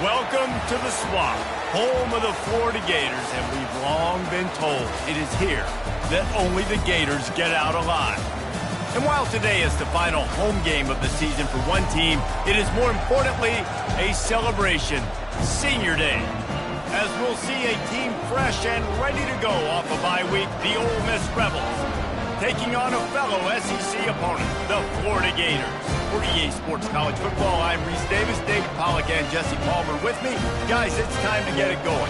Welcome to the Swamp, home of the Florida Gators, and we've long been told it is here that only the Gators get out alive. And while today is the final home game of the season for one team, it is more importantly a celebration, Senior Day. As we'll see a team fresh and ready to go off a bye week, the Ole Miss Rebels, taking on a fellow SEC opponent, the Florida Gators. For EA Sports College Football, I'm Reese Davis, David Pollack, and Jesse Palmer with me. Guys, it's time to get it going.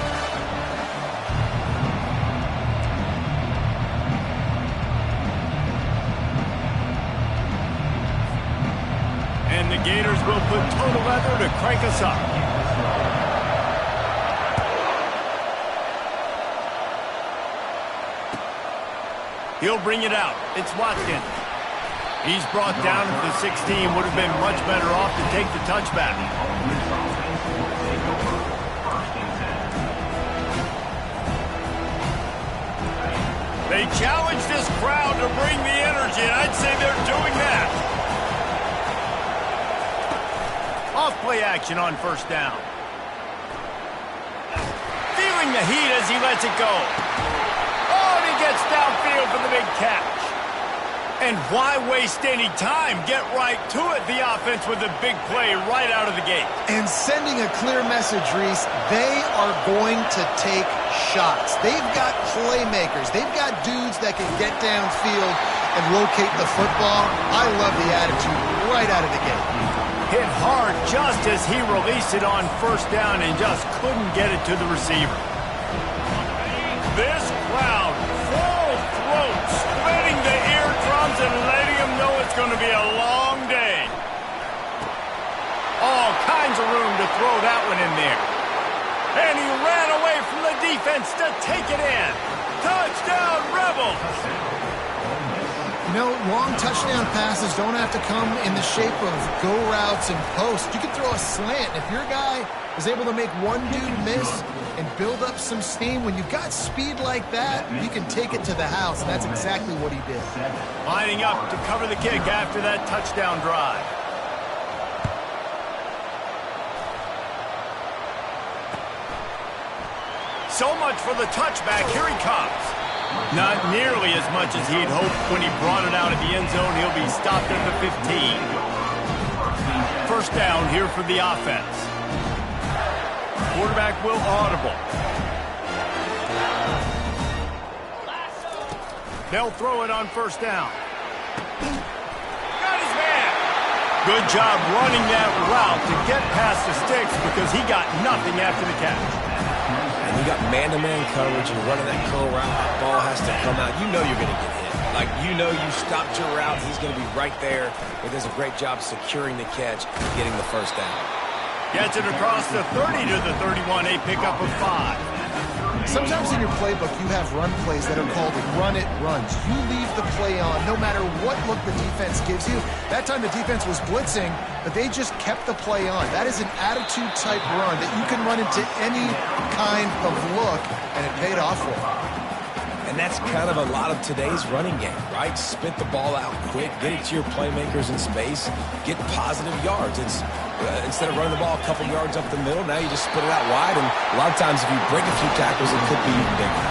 And the Gators will put total leather to crank us up. He'll bring it out. It's Watkins. He's brought down to the 16. Would have been much better off to take the touchback. They challenge this crowd to bring the energy, and I'd say they're doing that. Off-play action on first down. Feeling the heat as he lets it go. Oh, and he gets downfield for the big catch. And why waste any time? Get right to it, the offense, with a big play right out of the gate. And sending a clear message, Reese, they are going to take shots. They've got playmakers. They've got dudes that can get downfield and locate the football. I love the attitude right out of the gate. Hit hard just as he released it on first down and just couldn't get it to the receiver. This crowd, full throat, splitting the eardrums and letting them know it's going to be a long day. All kinds of room to throw that one in there. And he ran away from the defense to take it in. Touchdown, Rebels! You know, long touchdown passes don't have to come in the shape of go routes and posts. You can throw a slant. If your guy is able to make one dude miss and build up some steam, when you've got speed like that, you can take it to the house, and that's exactly what he did. Lining up to cover the kick after that touchdown drive. So much for the touchback. Here he comes. Not nearly as much as he'd hoped when he brought it out of the end zone. He'll be stopped at the 15. First down here for the offense. Quarterback will audible. They'll throw it on first down. Got his man. Good job running that route to get past the sticks because he got nothing after the catch. And you got man-to-man coverage and running that curl route. That ball has to come out. You know you're going to get hit. Like, you know you stopped your route. He's going to be right there. He does a great job securing the catch and getting the first down. Gets it across the 30 to the 31, a pickup of 5. Sometimes in your playbook, you have run plays that are called run-it runs. You leave the play on no matter what look the defense gives you. That time the defense was blitzing, but they just kept the play on. That is an attitude-type run that you can run into any kind of look, and it paid off for them. And that's kind of a lot of today's running game, right? Spit the ball out quick, get it to your playmakers in space, get positive yards. It's instead of running the ball a couple yards up the middle, now you just split it out wide, and a lot of times if you break a few tackles, it could be even bigger.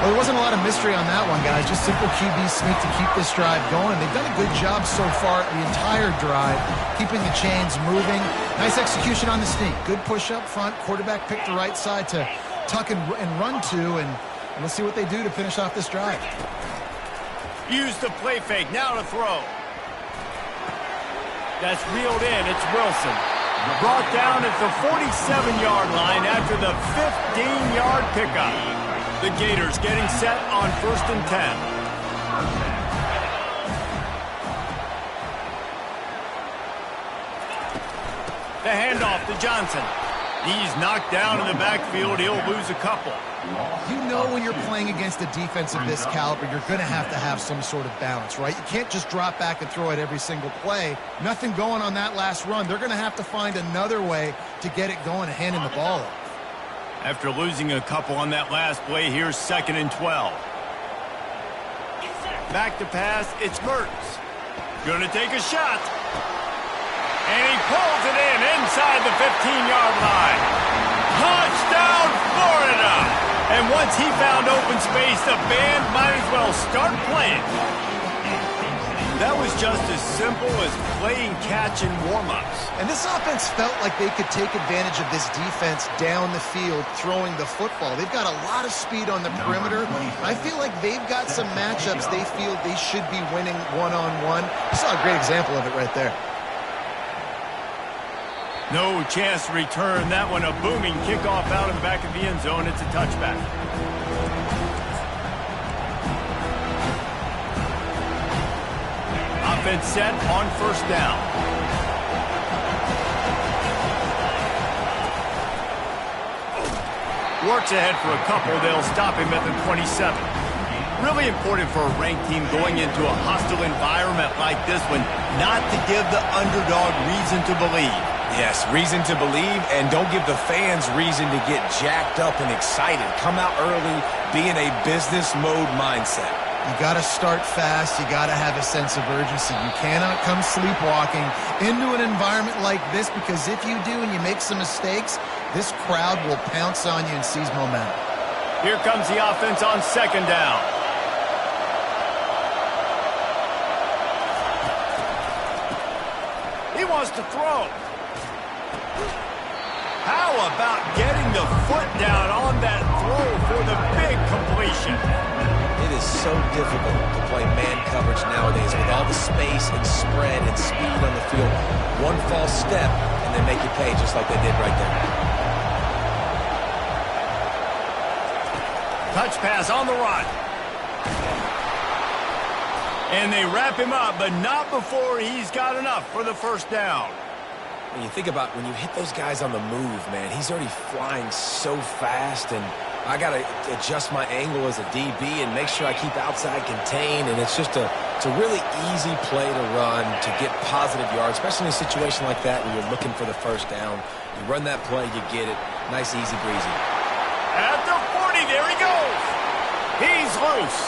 Well, there wasn't a lot of mystery on that one, guys. Just simple QB sneak to keep this drive going. They've done a good job so far the entire drive, keeping the chains moving. Nice execution on the sneak. Good push up front. Quarterback picked the right side to tuck and run to, and let's see what they do to finish off this drive. Use the play fake. Now to throw. That's reeled in. It's Wilson. Brought down at the 47-yard line after the 15-yard pickup. The Gators getting set on 1st and 10. The handoff to Johnson. He's knocked down in the backfield. He'll lose a couple. You know when you're playing against a defense of this caliber, you're going to have some sort of balance, right? You can't just drop back and throw it every single play. Nothing going on that last run. They're going to have to find another way to get it going and handing the ball off. After losing a couple on that last play, here's 2nd and 12. Back to pass, it's Mertz. Gonna take a shot. And he pulls it in, end inside the 15-yard line. Touchdown, Florida! And once he found open space, the band might as well start playing. That was just as simple as playing catch and warm-ups. And this offense felt like they could take advantage of this defense down the field throwing the football. They've got a lot of speed on the perimeter. I feel like they've got some matchups they feel they should be winning one-on-one. You saw a great example of it right there. No chance to return that one. A booming kickoff out of the back of the end zone. It's a touchback. Offense set on first down. Works ahead for a couple. They'll stop him at the 27. Really important for a ranked team going into a hostile environment like this one not to give the underdog reason to believe. Yes, reason to believe, and don't give the fans reason to get jacked up and excited. Come out early, be in a business mode mindset. You got to start fast. You got to have a sense of urgency. You cannot come sleepwalking into an environment like this, because if you do and you make some mistakes, this crowd will pounce on you and seize momentum. Here comes the offense on second down. He wants to throw. How about getting the foot down on that throw for the big completion? It is so difficult to play man coverage nowadays with all the space and spread and speed on the field. One false step, and they make you pay just like they did right there. Touch pass on the run. And they wrap him up, but not before he's got enough for the first down. When you think about when you hit those guys on the move, man, he's already flying so fast, and I got to adjust my angle as a DB and make sure I keep outside contained, and it's a really easy play to run to get positive yards, especially in a situation like that where you're looking for the first down. You run that play, you get it. Nice, easy breezy. At the 40, there he goes. He's loose.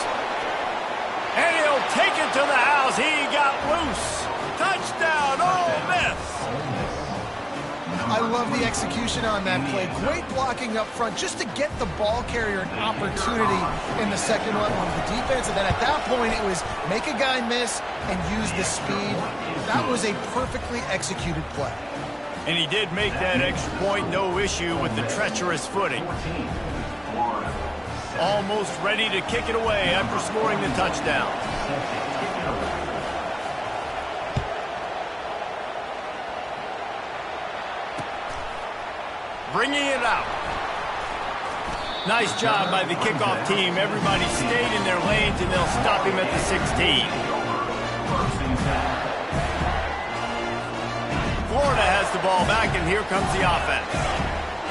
And he'll take it to the house. He got loose. Touchdown, Ole Miss. I love the execution on that play. Great blocking up front just to get the ball carrier an opportunity in the second one with the defense. And then at that point, it was make a guy miss and use the speed. That was a perfectly executed play. And he did make that extra point, no issue with the treacherous footing. Almost ready to kick it away after scoring the touchdown. Bringing it out. Nice job by the kickoff team. Everybody stayed in their lanes, and they'll stop him at the 16. Florida has the ball back, and here comes the offense.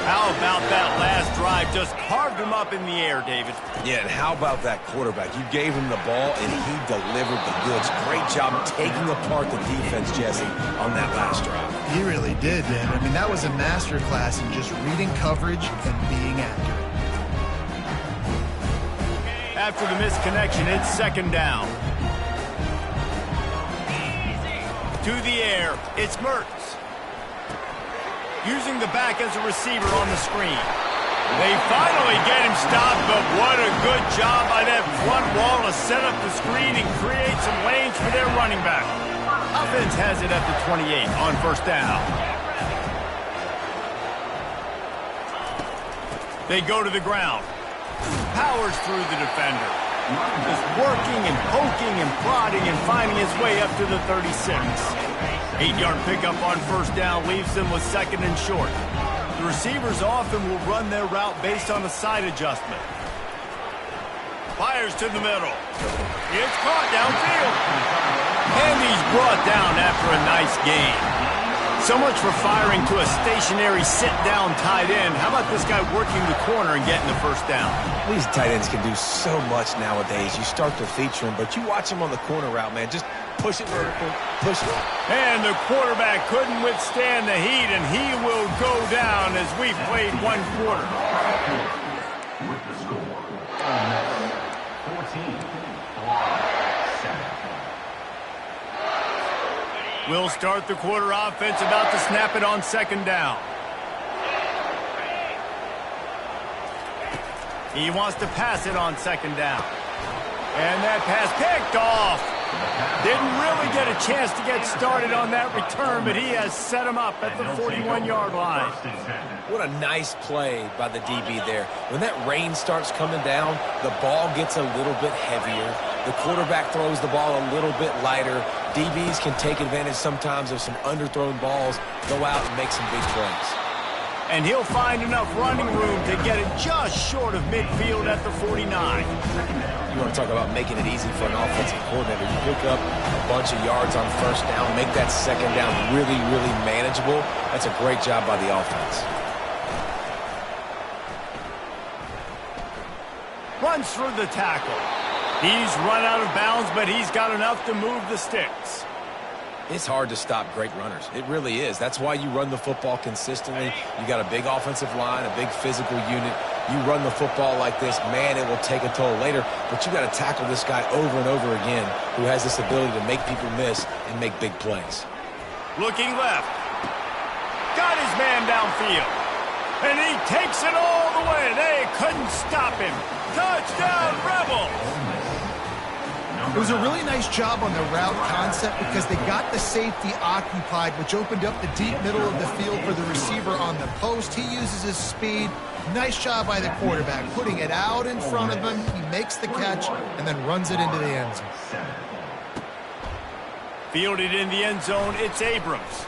How about that last drive? Just carved him up in the air, David. Yeah, and how about that quarterback? You gave him the ball, and he delivered the goods. Great job taking apart the defense, Jesse, on that last drive. He really did, man. I mean, that was a masterclass in just reading coverage and being accurate. After the misconnection, it's second down. To the air, it's Mertz. Using the back as a receiver on the screen. They finally get him stopped, but what a good job by that front wall to set up the screen and create some lanes for their running back. Offense has it at the 28 on first down. They go to the ground. Powers through the defender. Just working and poking and prodding and finding his way up to the 36. 8-yard pickup on first down leaves them with second and short. The receivers often will run their route based on a side adjustment. Fires to the middle. It's caught downfield. And he's brought down after a nice gain. So much for firing to a stationary sit-down tight end. How about this guy working the corner and getting the first down? These tight ends can do so much nowadays. You start to feature them, but you watch them on the corner route, man. Just push it vertical, push it. And the quarterback couldn't withstand the heat, and he will go down as we played one quarter. With the score, 14, 7. We'll start the quarter offense, about to snap it on second down. He wants to pass it on second down. And that pass picked off. Didn't really get a chance to get started on that return, but he has set him up at the 41-yard line. What a nice play by the DB there. When that rain starts coming down, the ball gets a little bit heavier. The quarterback throws the ball a little bit lighter. DBs can take advantage sometimes of some underthrown balls, go out and make some big plays. And he'll find enough running room to get it just short of midfield at the 49. You want to talk about making it easy for an offensive coordinator. You pick up a bunch of yards on first down, make that second down really, really manageable. That's a great job by the offense. Runs through the tackle. He's run out of bounds, but he's got enough to move the sticks. It's hard to stop great runners. It really is. That's why you run the football consistently. You got a big offensive line, a big physical unit. You run the football like this, man, it will take a toll later. But you got to tackle this guy over and over again who has this ability to make people miss and make big plays. Looking left. Got his man downfield. And he takes it all the way. They couldn't stop him. Touchdown, Rebels! It was a really nice job on the route concept because they got the safety occupied, which opened up the deep middle of the field for the receiver on the post. He uses his speed. Nice job by the quarterback, putting it out in front of him. He makes the catch and then runs it into the end zone. Fielded in the end zone, it's Abrams.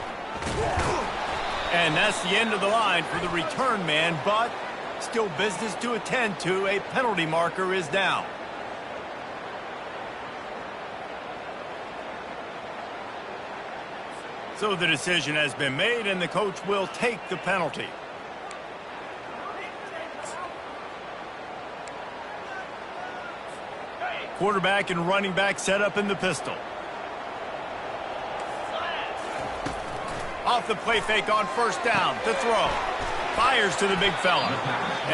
And that's the end of the line for the return man, but still business to attend to. A penalty marker is down. So the decision has been made, and the coach will take the penalty. Quarterback and running back set up in the pistol. Off the play fake on first down to throw. Fires to the big fella.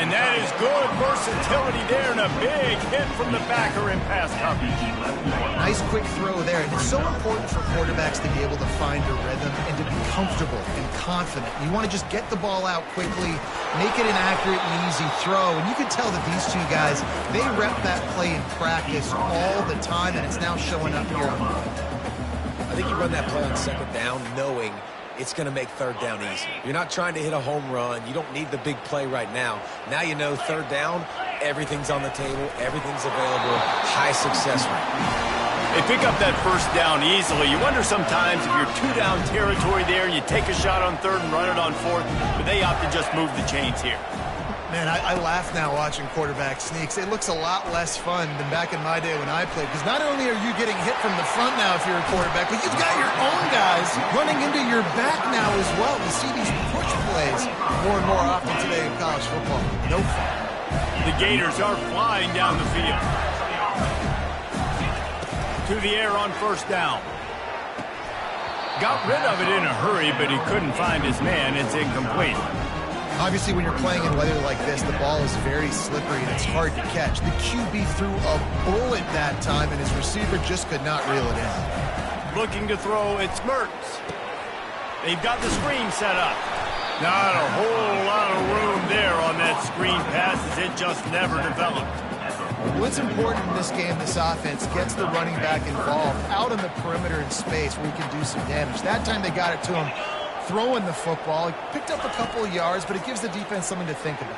And that is good versatility there, and a big hit from the backer in pass coverage. Nice quick throw there. And it's so important for quarterbacks to be able to find a rhythm and to be comfortable and confident. You want to just get the ball out quickly, make it an accurate and easy throw. And you can tell that these two guys, they rep that play in practice all the time, and it's now showing up here on the field. I think you run that play on second down knowing it's going to make third down easy. You're not trying to hit a home run. You don't need the big play right now. Now you know third down, everything's on the table, everything's available, high success rate. They pick up that first down easily. You wonder sometimes if you're two-down territory there, you take a shot on third and run it on fourth, but they opt to just move the chains here. Man, I laugh now watching quarterback sneaks. It looks a lot less fun than back in my day when I played, because not only are you getting hit from the front now if you're a quarterback, but you've got your own guys running into your back now as well. We see these push plays more and more often today in college football. No fun. The Gators are flying down the field. To the air on first down. Got rid of it in a hurry, but he couldn't find his man. It's incomplete. Obviously, when you're playing in weather like this, the ball is very slippery and it's hard to catch. The QB threw a bullet that time, and his receiver just could not reel it in. Looking to throw, it's Mertz. They've got the screen set up. Not a whole lot of room there on that screen pass, as it just never developed. What's important in this game, this offense gets the running back involved out on the perimeter in space where he can do some damage. That time they got it to him throwing the football. He picked up a couple of yards, but it gives the defense something to think about.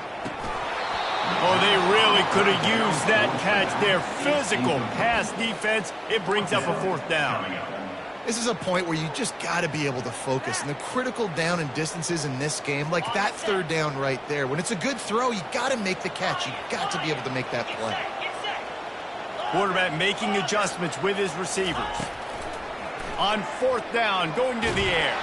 Oh, they really could have used that catch there. Physical pass defense. It brings up a fourth down. This is a point where you just got to be able to focus. And the critical down and distances in this game, like that third down right there, when it's a good throw, you got to make the catch. You got to be able to make that play. Quarterback making adjustments with his receivers. On fourth down, going to the air.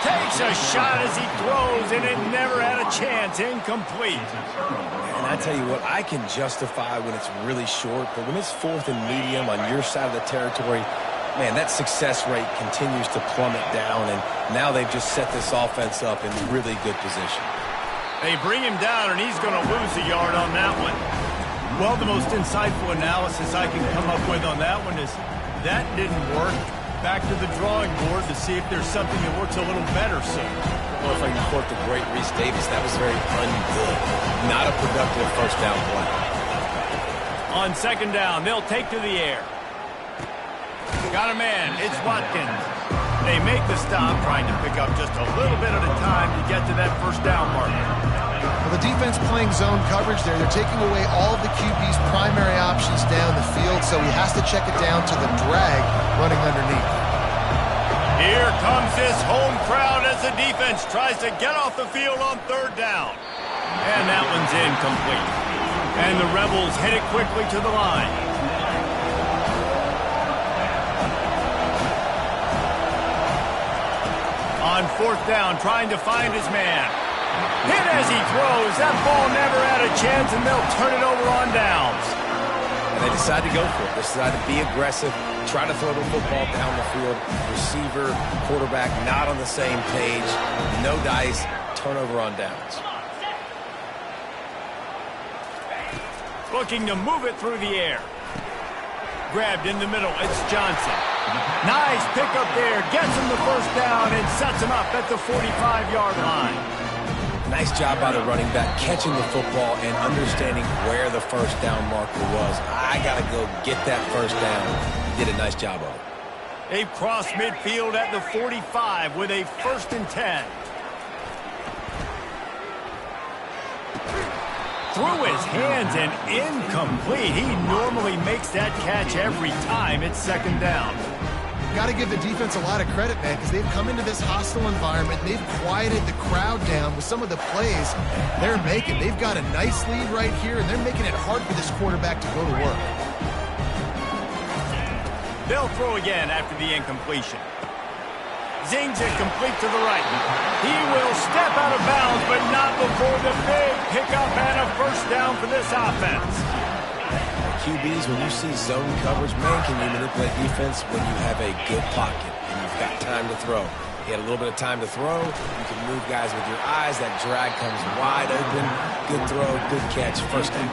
Takes a shot as he throws, and it never had a chance. Incomplete. And I tell you what, I can justify when it's really short, but when it's fourth and medium on your side of the territory, man, that success rate continues to plummet down, and now they've just set this offense up in really good position. They bring him down, and he's going to lose a yard on that one. Well, the most insightful analysis I can come up with on that one is that didn't work. Back to the drawing board to see if there's something that works a little better soon. Well, if I can quote the great Reese Davis, that was very ungood. Not a productive first down play. On second down, they'll take to the air. Got a man. It's Watkins. They make the stop, trying to pick up just a little bit at a time to get to that first down marker. Well, the defense playing zone coverage there. They're taking away all of the QB's primary options down the field, so he has to check it down to the drag running underneath. Here comes this home crowd as the defense tries to get off the field on third down. And that one's incomplete. And the Rebels hit it quickly to the line. On fourth down, trying to find his man. Hit as he throws. That ball never had a chance, and they'll turn it over on downs. And they decide to go for it. They decide to be aggressive, try to throw the football down the field. Receiver, quarterback, not on the same page. No dice, turnover on downs. Looking to move it through the air. Grabbed in the middle. It's Johnson. Nice pickup there. Gets him the first down and sets him up at the 45-yard line. Nice job by the running back catching the football and understanding where the first down marker was. I got to go get that first down. He did a nice job of it. They've crossed midfield at the 45 with a 1st and 10. Through his hands and incomplete. He normally makes that catch every time. It's second down. Got to give the defense a lot of credit, man, because they've come into this hostile environment. They've quieted the crowd down with some of the plays they're making. They've got a nice lead right here, and they're making it hard for this quarterback to go to work. They'll throw again after the incompletion. Zings it complete to the right. He will step out of bounds, but not before the big pickup and a first down for this offense. QBs, when you see zone coverage, man, can you manipulate defense when you have a good pocket and you've got time to throw. He had a little bit of time to throw. You can move guys with your eyes. That drag comes wide open. Good throw, good catch, first down.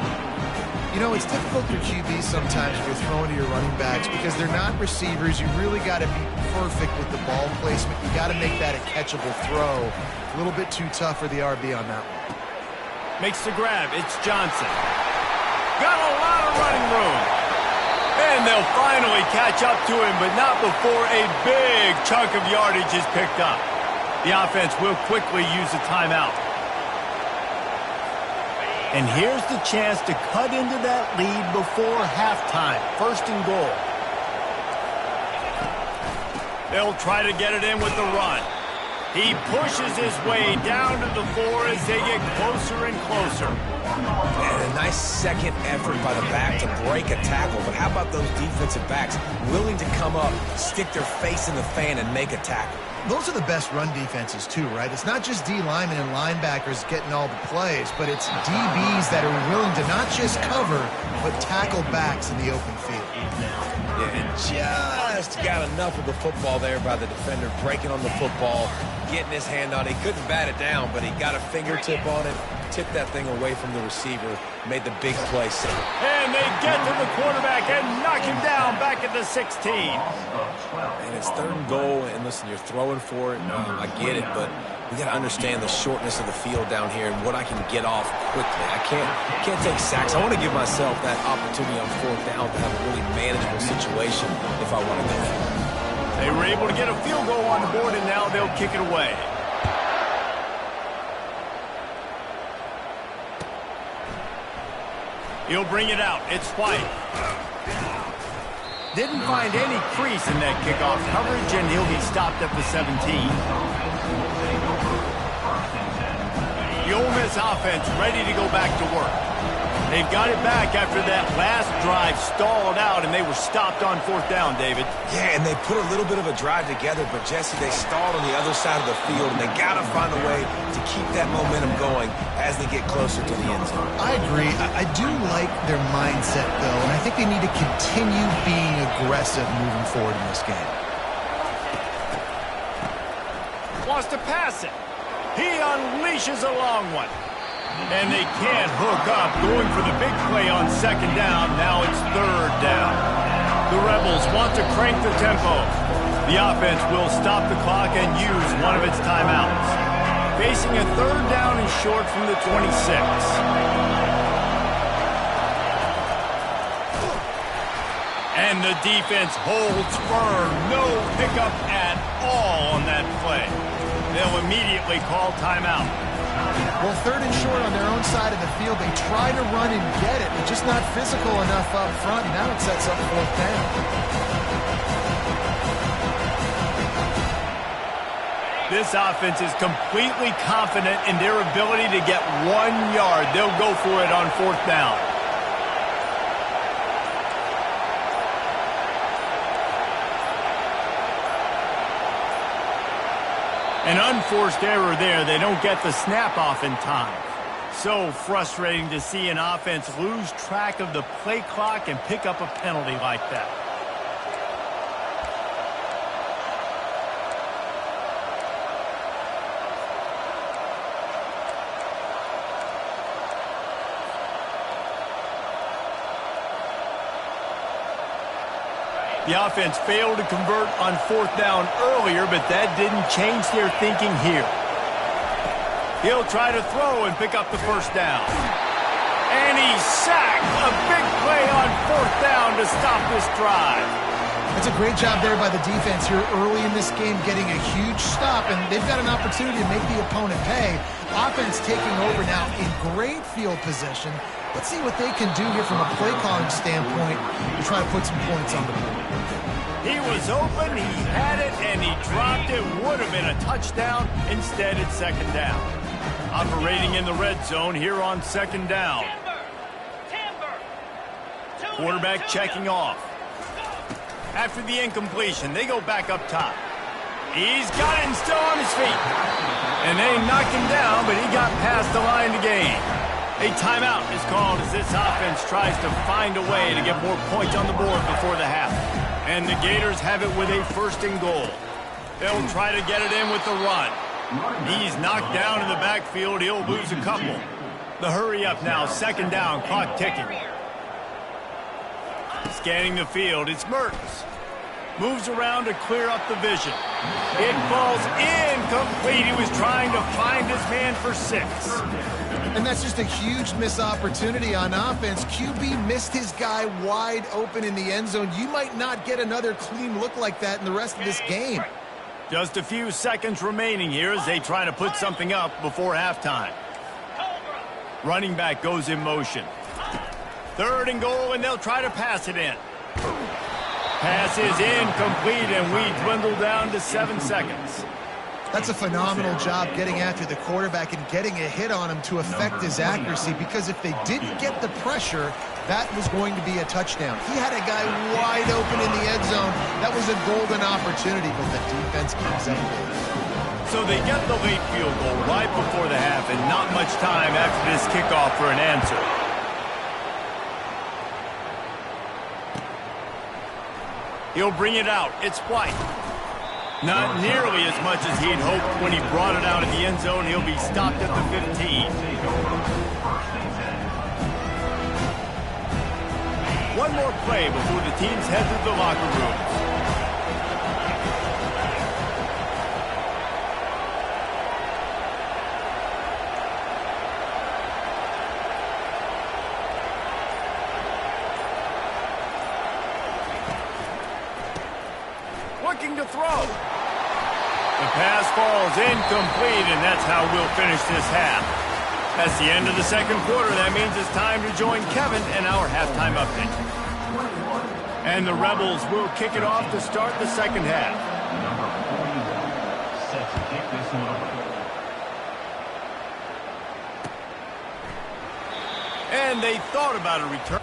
You know, it's difficult for QBs sometimes if you're throwing to your running backs because they're not receivers. You really got to be perfect with the ball placement. You got to make that a catchable throw. A little bit too tough for the RB on that one. Makes the grab. It's Johnson. Got a lot of running room. And they'll finally catch up to him, but not before a big chunk of yardage is picked up. The offense will quickly use a timeout. And here's the chance to cut into that lead before halftime. 1st and goal. They'll try to get it in with the run. He pushes his way down to the 4 as they get closer and closer. And a nice second effort by the back to break a tackle. But how about those defensive backs willing to come up, stick their face in the fan, and make a tackle? Those are the best run defenses, too, right? It's not just D linemen and linebackers getting all the plays, but it's DBs that are willing to not just cover, but tackle backs in the open field. Yeah, and just got enough of the football there by the defender, breaking on the football, getting his hand on it. He couldn't bat it down, but he got a fingertip on it, tipped that thing away from the receiver, made the big play save. And they get to the quarterback and knock him down back at the 16. And it's 3rd and goal, and listen, you're throwing for it. I get it, but we got to understand the shortness of the field down here and what I can get off quickly. I can't take sacks. I want to give myself that opportunity on 4th down to have a really manageable situation if I want to go for it. They were able to get a field goal on the board, and now they'll kick it away. He'll bring it out. It's White. Didn't find any crease in that kickoff coverage, and he'll be stopped at the 17. The Ole Miss offense ready to go back to work. They've got it back after that last drive stalled out, and they were stopped on 4th down, David. Yeah, and they put a little bit of a drive together, but, Jesse, they stalled on the other side of the field, and they got to find a way to keep that momentum going as they get closer to the end zone. I agree. I do like their mindset, though, and I think they need to continue being aggressive moving forward in this game. Wants to pass it. He unleashes a long one. And they can't hook up, going for the big play on 2nd down. Now it's 3rd down. The Rebels want to crank the tempo. The offense will stop the clock and use one of its timeouts. Facing a 3rd down and short from the 26. And the defense holds firm. No pickup at all on that play. They'll immediately call timeout. Well, 3rd and short on their own side of the field. They try to run and get it, but just not physical enough up front. Now it sets up 4th down. This offense is completely confident in their ability to get 1 yard. They'll go for it on 4th down. An unforced error there. They don't get the snap off in time. So frustrating to see an offense lose track of the play clock and pick up a penalty like that. The offense failed to convert on 4th down earlier, but that didn't change their thinking here. He'll try to throw and pick up the 1st down. And he's sacked. A big play on 4th down to stop this drive. It's a great job there by the defense here early in this game, getting a huge stop, and they've got an opportunity to make the opponent pay. Offense taking over now in great field position. Let's see what they can do here from a play calling standpoint to try to put some points on the board. He was open, he had it, and he dropped it. Would have been a touchdown. Instead, it's 2nd down. Operating in the red zone here on 2nd down. Quarterback checking off. After the incompletion, they go back up top. He's got it and still on his feet. And they knocked him down, but he got past the line to gain. A timeout is called as this offense tries to find a way to get more points on the board before the half. And the Gators have it with a 1st and goal. They'll try to get it in with the run. He's knocked down in the backfield. He'll lose a couple. The hurry up now, 2nd down, clock ticking. Scanning the field, it's Mertens. Moves around to clear up the vision. It falls incomplete. He was trying to find his man for 6. And that's just a huge missed opportunity on offense. QB missed his guy wide open in the end zone. You might not get another clean look like that in the rest of this game. Just a few seconds remaining here as they try to put something up before halftime. Running back goes in motion. 3rd and goal, and they'll try to pass it in. Pass is incomplete, and we dwindle down to 7 seconds. That's a phenomenal job getting after the quarterback and getting a hit on him to affect his accuracy, because if they didn't get the pressure, that was going to be a touchdown. He had a guy wide open in the end zone. That was a golden opportunity, but the defense keeps up with it. So they get the late field goal right before the half, and not much time after this kickoff for an answer. He'll bring it out. It's White. Not nearly as much as he'd hoped when he brought it out in the end zone. He'll be stopped at the 15. One more play before the teams head to the locker rooms. Looking to throw. The pass falls incomplete, and that's how we'll finish this half. That's the end of the 2nd quarter. That means it's time to join Kevin and our halftime update. And the Rebels will kick it off to start the 2nd half. Set to kick this one off. And they thought about a return.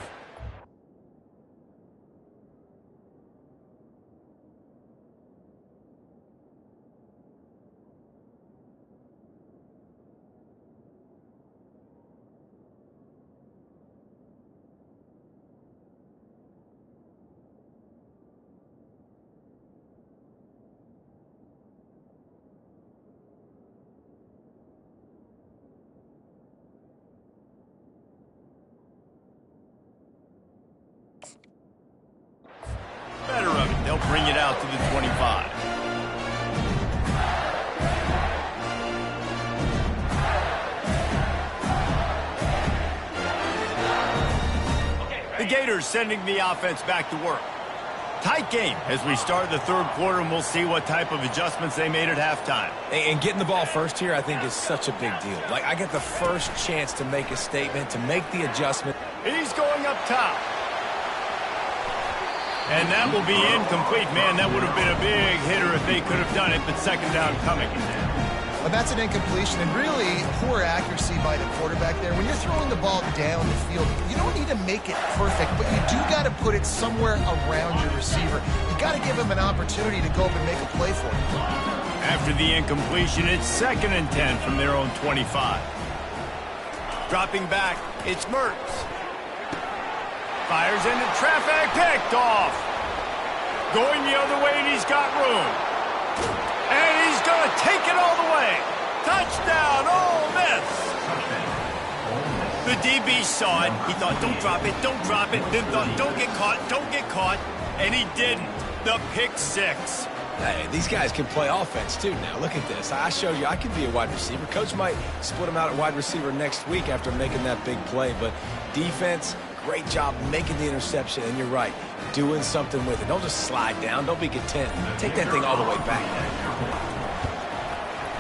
The Gators sending the offense back to work. Tight game as we start the third quarter, and we'll see what type of adjustments they made at halftime. And getting the ball first here, I think, is such a big deal. Like, I get the first chance to make a statement, to make the adjustment. He's going up top. And that will be incomplete. Man, that would have been a big hitter if they could have done it, but second down coming. Well, that's an incompletion, and really poor accuracy by the quarterback there. When you're throwing the ball down the field, you don't need to make it perfect, but you do got to put it somewhere around your receiver. You got to give him an opportunity to go up and make a play for him. After the incompletion, it's 2nd and 10 from their own 25. Dropping back, it's Mertz. Fires into traffic, picked off. Going the other way, and he's got room. And he's going to take it all the way. Touchdown, Ole Miss. The DB saw it. He thought, don't drop it, don't drop it. Then thought, don't get caught. And he didn't. The pick six. Hey, these guys can play offense, too, now. Look at this. I showed you I could be a wide receiver. Coach might split them out at wide receiver next week after making that big play. But defense, great job making the interception. And you're right, doing something with it. Don't just slide down. Don't be content. Take that thing all the way back.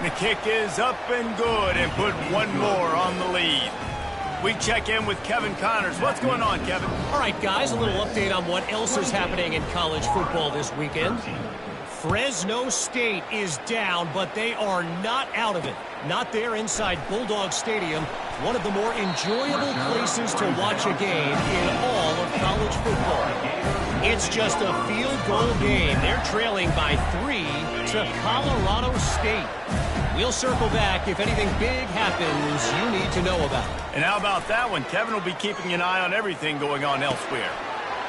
The kick is up and good, and put one more on the lead. We check in with Kevin Connors. What's going on, Kevin? All right, guys, a little update on what else is happening in college football this weekend. Fresno State is down, but they are not out of it. Not there inside Bulldog Stadium, one of the more enjoyable places to watch a game in all of college football. It's just a field goal game. They're trailing by 3 to Colorado State. We'll circle back if anything big happens you need to know about. And how about that one? Kevin will be keeping an eye on everything going on elsewhere.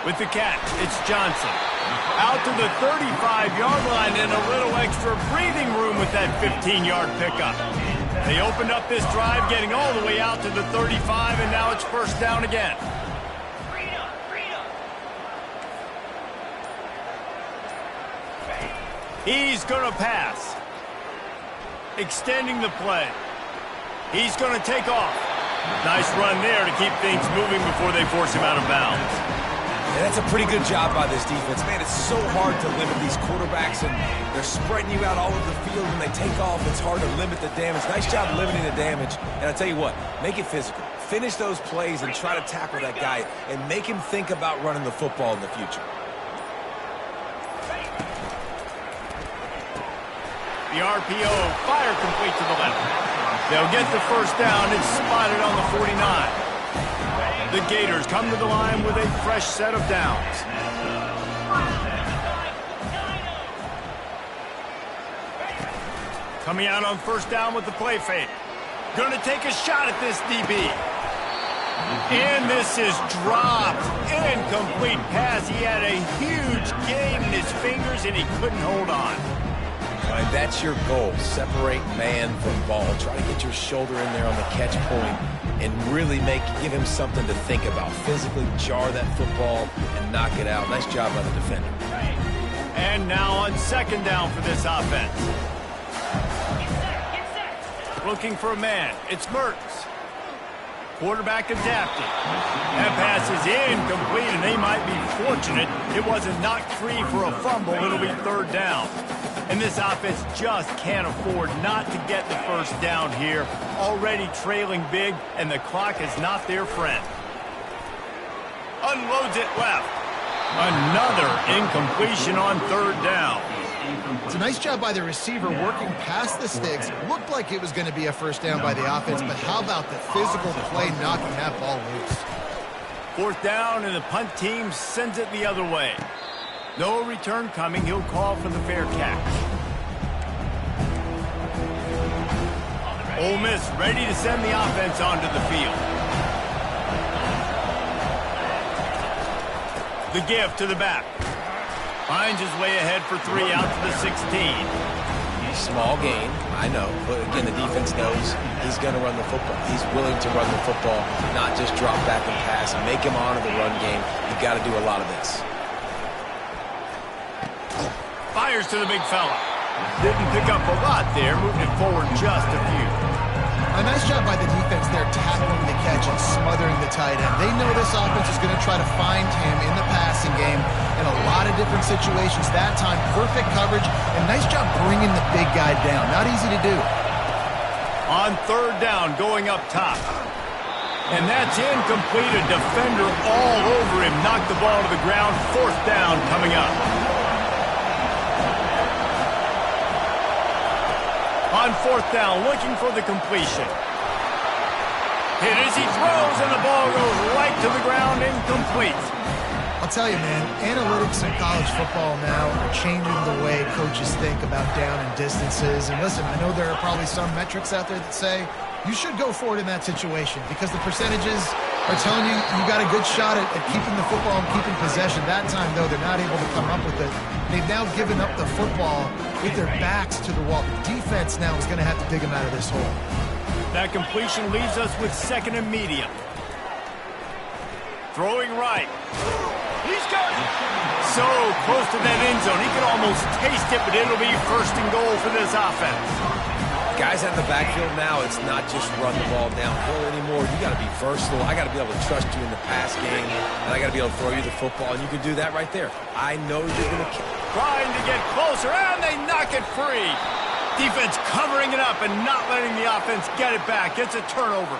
With the catch, it's Johnson. Out to the 35-yard line, and a little extra breathing room with that 15-yard pickup. They opened up this drive, getting all the way out to the 35, and now it's first down again. He's going to pass. Extending the play. He's going to take off. Nice run there to keep things moving before they force him out of bounds. And that's a pretty good job by this defense. Man, it's so hard to limit these quarterbacks, and they're spreading you out all over the field. When they take off, it's hard to limit the damage. Nice job limiting the damage. And I tell you what, make it physical. Finish those plays and try to tackle that guy and make him think about running the football in the future. The RPO, fire complete to the left. They'll get the first down. It's spotted on the 49. The Gators come to the line with a fresh set of downs. Coming out on first down with the play fake. Going to take a shot at this DB. And this is dropped. Incomplete pass. He had a huge gain in his fingers, and he couldn't hold on. And that's your goal. Separate man from ball. Try to get your shoulder in there on the catch point and really give him something to think about. Physically jar that football and knock it out. Nice job by the defender. And now on second down for this offense. Looking for a man. It's Mertz. Quarterback adapting. That pass is incomplete, and they might be fortunate it wasn't knocked free for a fumble. It'll be third down. And this offense just can't afford not to get the first down here. Already trailing big, and the clock is not their friend. Unloads it left. Another incompletion on third down. It's a nice job by the receiver working past the sticks. Looked like it was going to be a first down by the offense, but how about the physical play knocking that ball loose? Fourth down, and the punt team sends it the other way. No return coming. He'll call for the fair catch. Ole Miss ready to send the offense onto the field. The give to the back. Finds his way ahead for 3 out to the 16. Small gain, I know, but again, the defense knows he's going to run the football. He's willing to run the football, not just drop back and pass and make him honor the run game. You've got to do a lot of this. Fires to the big fella. Didn't pick up a lot there, moving it forward just a few. A nice job by the defense there tackling the catch and smothering the tight end. They know this offense is going to try to find him in the passing game in a lot of different situations. That time, perfect coverage and nice job bringing the big guy down. Not easy to do. On third down, going up top. And that's incomplete. A defender all over him. Knocked the ball to the ground. Fourth down coming up. On fourth down, looking for the completion. Hit as he throws, and the ball goes right to the ground, incomplete. I'll tell you, man, analytics in college football now are changing the way coaches think about down and distances. And listen, I know there are probably some metrics out there that say you should go for it in that situation because the percentages are telling you you got a good shot at keeping the football and keeping possession. That time, though, they're not able to come up with it. They've now given up the football with their backs to the wall. The defense now is going to have to dig them out of this hole. That completion leaves us with second and medium. Throwing right. He's got it. So close to that end zone. He could almost taste it, but it'll be first and goal for this offense. Guys at the backfield now, it's not just run the ball downhill anymore. You got to be versatile. I got to be able to trust you in the pass game, and I got to be able to throw you the football, and you can do that right there. I know you're going to kill. Trying to get closer, and they knock it free. Defense covering it up and not letting the offense get it back. It's a turnover.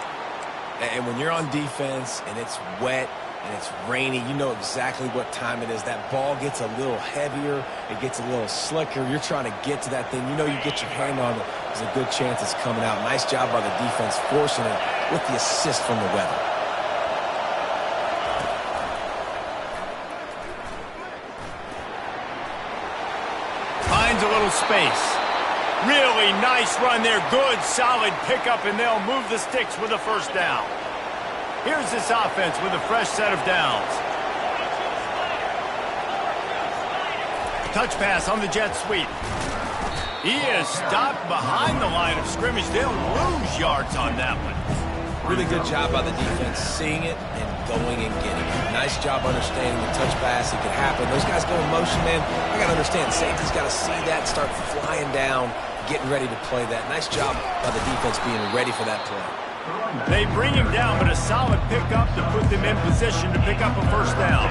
And when you're on defense and it's wet and it's rainy, you know exactly what time it is. That ball gets a little heavier. It gets a little slicker. You're trying to get to that thing. You know you get your hand on it. There's a good chance it's coming out. Nice job by the defense forcing it with the assist from the weather. Finds a little space. Really nice run there. Good, solid pickup, and they'll move the sticks with a first down. Here's this offense with a fresh set of downs. Touch pass on the jet sweep. He is stopped behind the line of scrimmage. They'll lose yards on that one. Really good job by the defense, seeing it and going and getting it. Nice job understanding the touch pass. It could happen. Those guys go in motion, man. I got to understand. Safety's got to see that, start flying down, getting ready to play that. Nice job by the defense being ready for that play. They bring him down, but a solid pickup to put them in position to pick up a first down.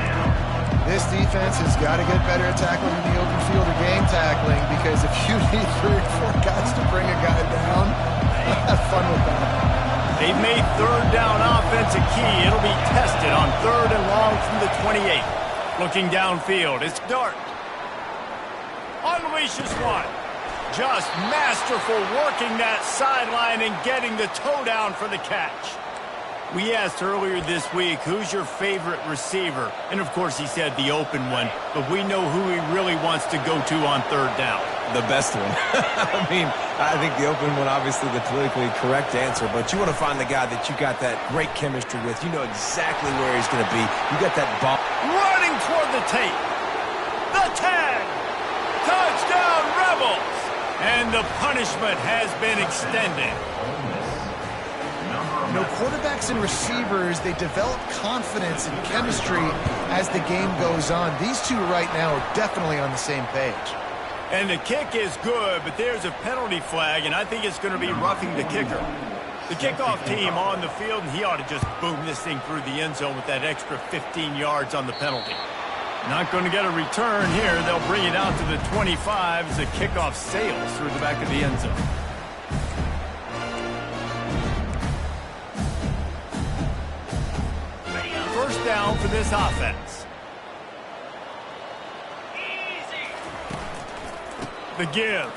This defense has got to get better at tackling in the open field or game tackling because if you need 3 or 4 guys to bring a guy down, have fun with that. They've made third down offense a key. It'll be tested on third and long from the 28. Looking downfield, it's Dart. Unleashes one. Just masterful working that sideline and getting the toe down for the catch. We asked earlier this week, who's your favorite receiver? And, of course, he said the open one. But we know who he really wants to go to on third down. The best one. I mean, I think the open one, obviously the politically correct answer. But you want to find the guy that you got that great chemistry with. You know exactly where he's going to be. You got that ball. Running toward the tape. The tag. Touchdown, Rebels. And the punishment has been extended. You know, quarterbacks and receivers, they develop confidence and chemistry as the game goes on. These two right now are definitely on the same page. And the kick is good, but there's a penalty flag, and I think it's going to be roughing the kicker. The kickoff team on the field, and he ought to just boom this thing through the end zone with that extra 15 yards on the penalty. Not going to get a return here. They'll bring it out to the 25 as the kickoff sails through the back of the end zone. First down for this offense. The give.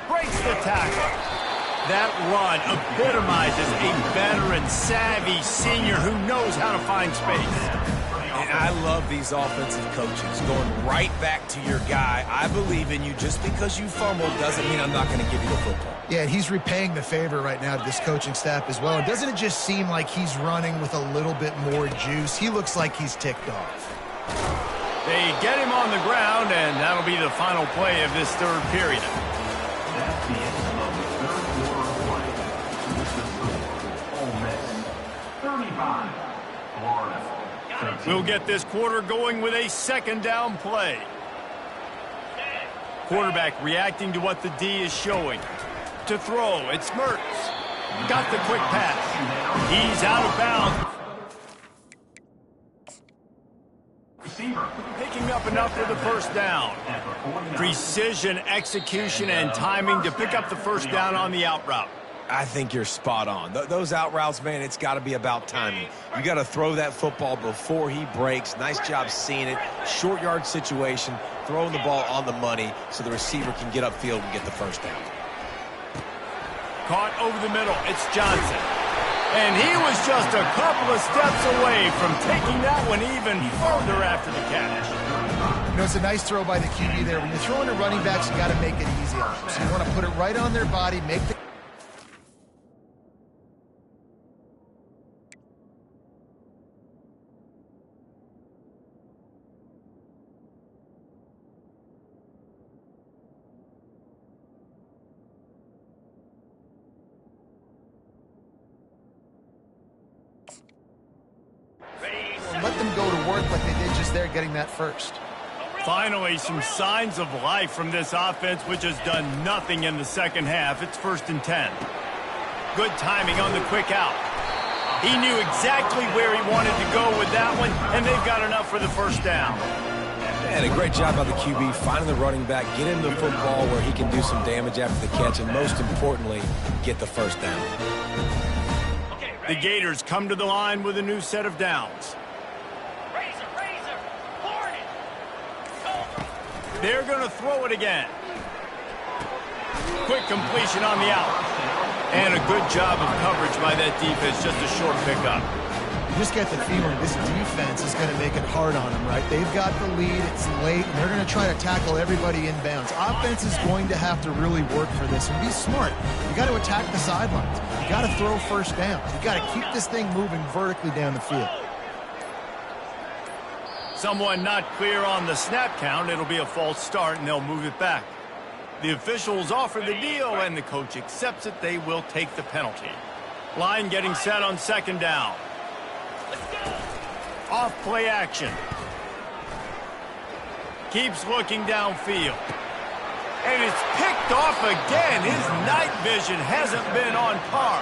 Breaks the tackle. That run epitomizes a veteran, savvy senior who knows how to find space. And I love these offensive coaches going right back to your guy. I believe in you. Just because you fumbled doesn't mean I'm not going to give you the football. Yeah, he's repaying the favor right now to this coaching staff as well. And doesn't it just seem like he's running with a little bit more juice? He looks like he's ticked off. They get him on the ground, and that'll be the final play of this third period. That's the end of the third quarter of play. This is the Ole Miss 35, Florida 13. We'll get this quarter going with a second down play. Quarterback reacting to what the D is showing. To throw, it's Mertz. Got the quick pass. He's out of bounds. Receiver. Picking up enough for the first down. Precision, execution, and timing to pick up the first down on the out route. I think you're spot on. Those out routes, man, it's got to be about timing. You got to throw that football before he breaks. Nice job seeing it. Short yard situation, throwing the ball on the money so the receiver can get upfield and get the first down. Caught over the middle. It's Johnson. And he was just a couple of steps away from taking that one even further after the catch. You know, it's a nice throw by the QB there. When you're throwing to running backs, you got to make it easy on them. So you want to put it right on their body, make the let them go to work like they did just there getting that first. Finally, some signs of life from this offense, which has done nothing in the second half. It's 1st and 10. Good timing on the quick out. He knew exactly where he wanted to go with that one, and they've got enough for the first down. And a great job by the QB finding the running back, get him the football where he can do some damage after the catch, and most importantly, get the first down. The Gators come to the line with a new set of downs. They're going to throw it again. Quick completion on the out. And a good job of coverage by that defense, just a short pickup. You just get the feeling this defense is going to make it hard on them, right? They've got the lead, it's late, and they're going to try to tackle everybody inbounds. Offense is going to have to really work for this and be smart. You got to attack the sidelines. You got to throw first down. You got to keep this thing moving vertically down the field. Someone not clear on the snap count. It'll be a false start, and they'll move it back. The officials offer the deal, and the coach accepts it. They will take the penalty. Line getting set on 2nd down. Off play action. Keeps looking downfield. And it's picked off again. His night vision hasn't been on par.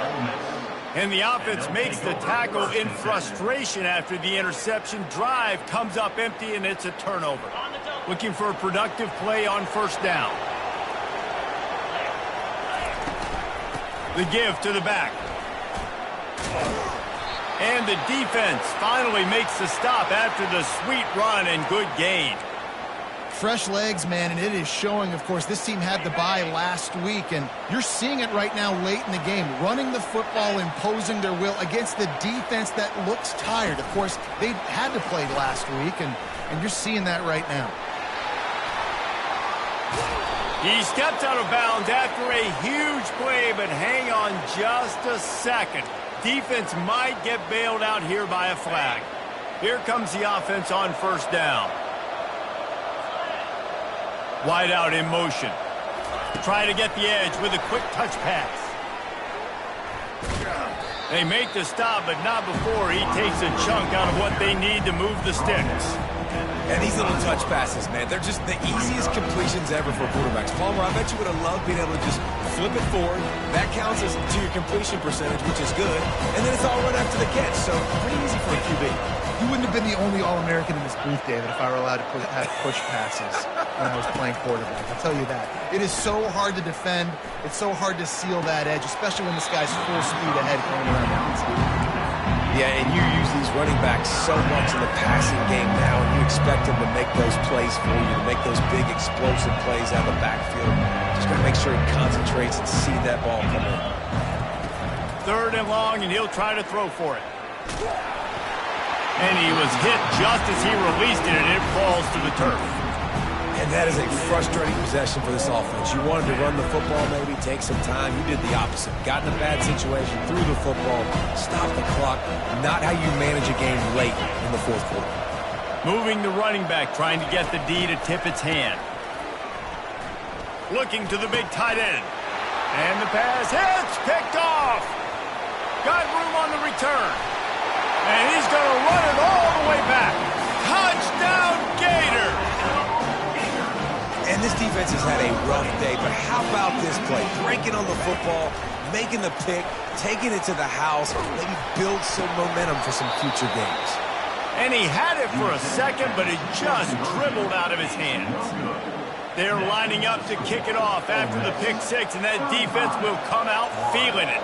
And the offense makes the tackle in frustration after the interception. Drive comes up empty, and it's a turnover. Looking for a productive play on 1st down. The give to the back. And the defense finally makes the stop after the sweet run and good gain. Fresh legs, man, and it is showing, of course, this team had the bye last week, and you're seeing it right now late in the game, running the football, imposing their will against the defense that looks tired. Of course, they had to play last week, and you're seeing that right now. He stepped out of bounds after a huge play, but hang on just a second. Defense might get bailed out here by a flag. Here comes the offense on 1st down. Wide out in motion. Try to get the edge with a quick touch pass. They make the stop, but not before he takes a chunk out of what they need to move the sticks. And these little touch passes, man, they're just the easiest completions ever for quarterbacks. Palmer, I bet you would have loved being able to just flip it forward. That counts as to your completion percentage, which is good. And then it's all run after the catch, so pretty easy for a QB. You wouldn't have been the only All-American in this booth, David, if I were allowed to have push passes when I was playing quarterback. I'll tell you that. It is so hard to defend. It's so hard to seal that edge, especially when this guy's full speed ahead coming around the outside. Yeah, and you use these running backs so much in the passing game now, and you expect them to make those plays for you, to make those big explosive plays out of the backfield. Just got to make sure he concentrates and see that ball come in. 3rd and long, and he'll try to throw for it. And he was hit just as he released it, and it falls to the turf. And that is a frustrating possession for this offense. You wanted to run the football, maybe take some time. You did the opposite. Got in a bad situation, threw the football, stopped the clock. Not how you manage a game late in the 4th quarter. Moving the running back, trying to get the D to tip its hand. Looking to the big tight end. And the pass hits, picked off. Got room on the return. And he's going to run it all the way back. Touchdown, Gators! And this defense has had a rough day, but how about this play? Breaking on the football, making the pick, taking it to the house, maybe build some momentum for some future games. And he had it for a second, but it just dribbled out of his hands. They're lining up to kick it off after the pick six, and that defense will come out feeling it.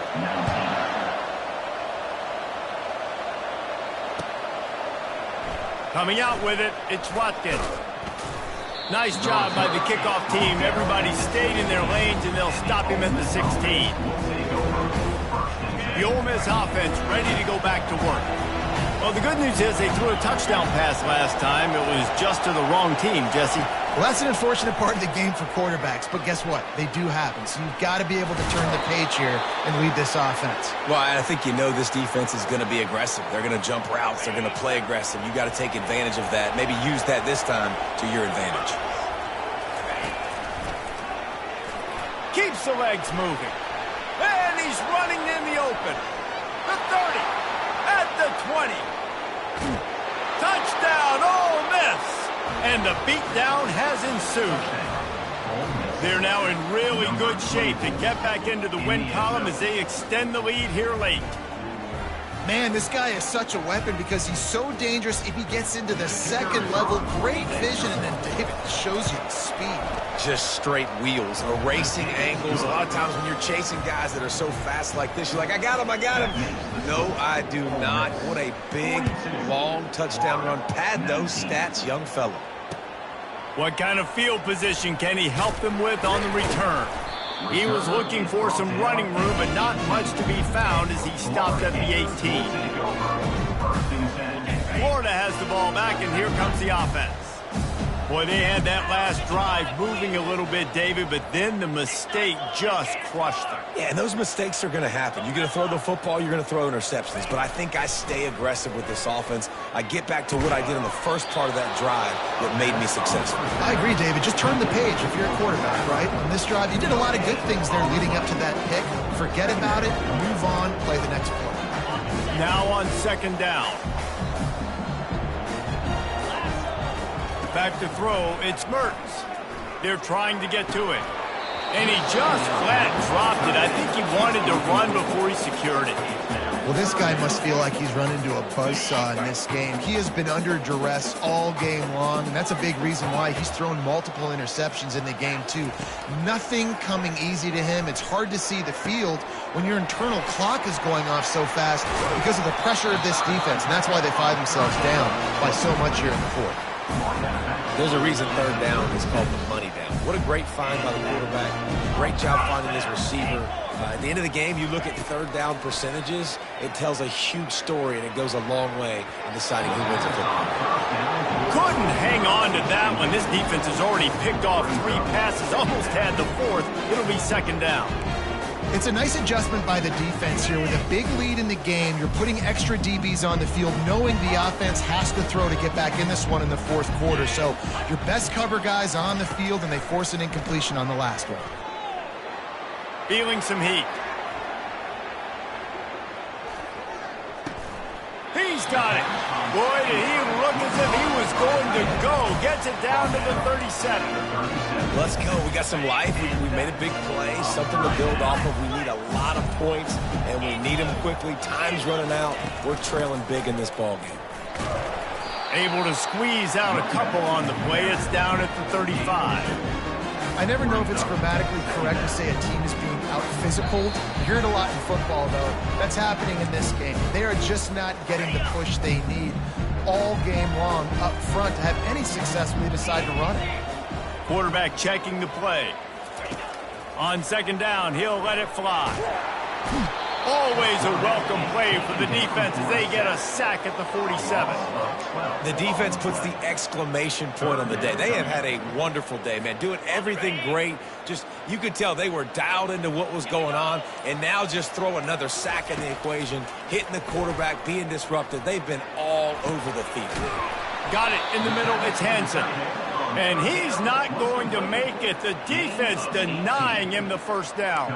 Coming out with it, it's Watkins. Nice job by the kickoff team. Everybody stayed in their lanes, and they'll stop him at the 16. The Ole Miss offense ready to go back to work. Well, the good news is they threw a touchdown pass last time. It was just to the wrong team, Jesse. Well, that's an unfortunate part of the game for quarterbacks, but guess what? They do happen. So you've got to be able to turn the page here and lead this offense. Well, I think you know this defense is going to be aggressive. They're going to jump routes. They're going to play aggressive. You got to take advantage of that. Maybe use that this time to your advantage. Keeps the legs moving. And he's running in the open. The 30. At the 20. Touchdown, Ole Miss. And the beatdown has ensued. They're now in really good shape to get back into the win column as they extend the lead here late. Man, this guy is such a weapon because he's so dangerous if he gets into the second level. Great vision, and then David shows you the speed. Just straight wheels, erasing angles. A lot of times when you're chasing guys that are so fast like this, you're like, I got him, I got him. No, I do not. What a big, long touchdown run. Pad those stats, young fellow. What kind of field position can he help them with on the return? He was looking for some running room, but not much to be found as he stopped at the 18. Florida has the ball back, and here comes the offense. Boy, they had that last drive moving a little bit, David, but then the mistake just crushed them. Yeah, and those mistakes are going to happen. You're going to throw the football, you're going to throw interceptions. But I think I stay aggressive with this offense. I get back to what I did in the first part of that drive that made me successful. I agree, David. Just turn the page if you're a quarterback, right? On this drive, you did a lot of good things there leading up to that pick. Forget about it, move on, play the next play. Now on second down. Back to throw, it's Mertz. They're trying to get to it. And he just flat dropped it. I think he wanted to run before he secured it. Well, this guy must feel like he's run into a buzzsaw in this game. He has been under duress all game long, and that's a big reason why he's thrown multiple interceptions in the game, too. Nothing coming easy to him. It's hard to see the field when your internal clock is going off so fast because of the pressure of this defense, and that's why they find themselves down by so much here in the fourth. There's a reason third down is called the money down. What a great find by the quarterback. Great job finding his receiver. At the end of the game, you look at third down percentages, it tells a huge story, and it goes a long way in deciding who wins a football game. Couldn't hang on to that one. This defense has already picked off 3 passes, almost had the 4th. It'll be second down. It's a nice adjustment by the defense here. With a big lead in the game, you're putting extra DBs on the field, knowing the offense has to throw to get back in this one in the fourth quarter. So your best cover guys on the field, and they force an incompletion on the last one. Feeling some heat. He's got it. Boy, did he look as if he was going to go. Gets it down to the 37. Let's go. We got some life. We made a big play, something to build off of. We need a lot of points, and we need them quickly. Time's running out. We're trailing big in this ball game. Able to squeeze out a couple on the play. It's down at the 35. I never know if it's grammatically correct to say a team is being out-physical. You hear it a lot in football, though. That's happening in this game. They are just not getting the push they need all game long up front to have any success when they decide to run it. Quarterback checking the play. On second down, he'll let it fly. Always a welcome play for the defense as they get a sack at the 47. The defense puts the exclamation point on the day. They have had a wonderful day, man. Doing everything great. Just, you could tell they were dialed into what was going on, and now just throw another sack in the equation, hitting the quarterback, being disrupted. They've been all over the field. Got it in the middle. It's Hansen. And he's not going to make it. The defense denying him the first down.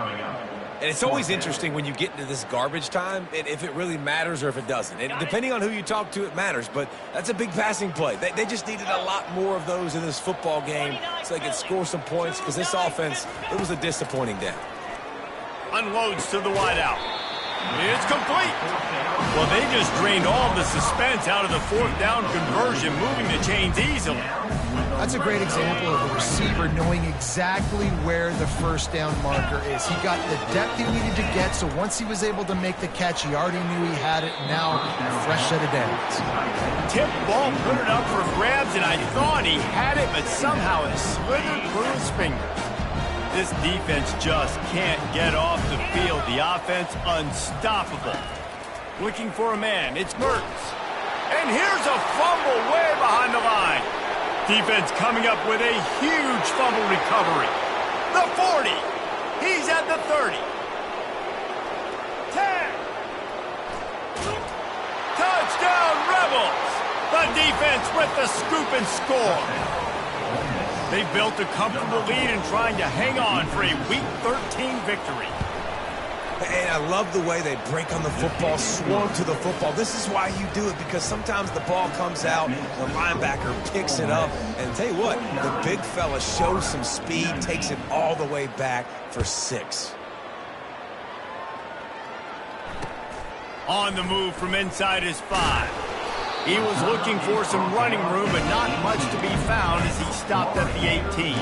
And it's always interesting when you get into this garbage time, if it really matters or if it doesn't. And depending on who you talk to, it matters. But that's a big passing play. They just needed a lot more of those in this football game so they could score some points, because this offense, it was a disappointing day. Unloads to the wideout. It's complete. Well, they just drained all the suspense out of the fourth down conversion, moving the chains easily. That's a great example of the receiver knowing exactly where the first down marker is. He got the depth he needed to get, so once he was able to make the catch, he already knew he had it. Now, a fresh set of downs. Tip ball, put it up for grabs, and I thought he had it, but somehow it slithered through his fingers. This defense just can't get off the field. The offense unstoppable. Looking for a man. It's Mertens. And here's a fumble way behind the line. Defense coming up with a huge fumble recovery. The 40. He's at the 30. 10. Touchdown, Rebels. The defense with the scoop and score. They've built a comfortable lead and trying to hang on for a Week 13 victory. And I love the way they break on the football, swarm to the football. This is why you do it, because sometimes the ball comes out, the linebacker picks it up, and tell you what, the big fella shows some speed, takes it all the way back for 6. On the move from inside his 5. He was looking for some running room, but not much to be found as he stopped at the 18.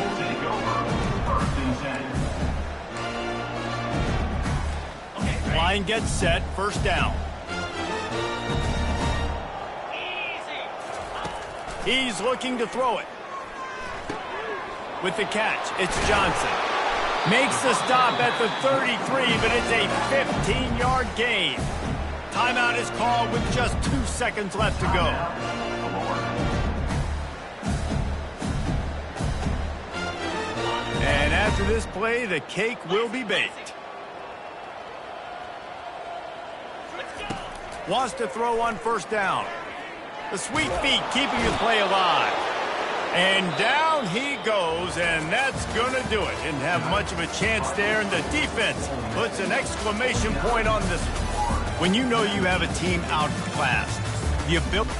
Line gets set, first down. He's looking to throw it. With the catch, it's Johnson. Makes the stop at the 33, but it's a 15-yard gain. Timeout is called with just 2 seconds left to go. And after this play, the cake will be baked. Wants to throw on first down. The sweet feet keeping the play alive. And down he goes, and that's going to do it. Didn't have much of a chance there, and the defense puts an exclamation point on this one. When you know you have a team outclassed, the ability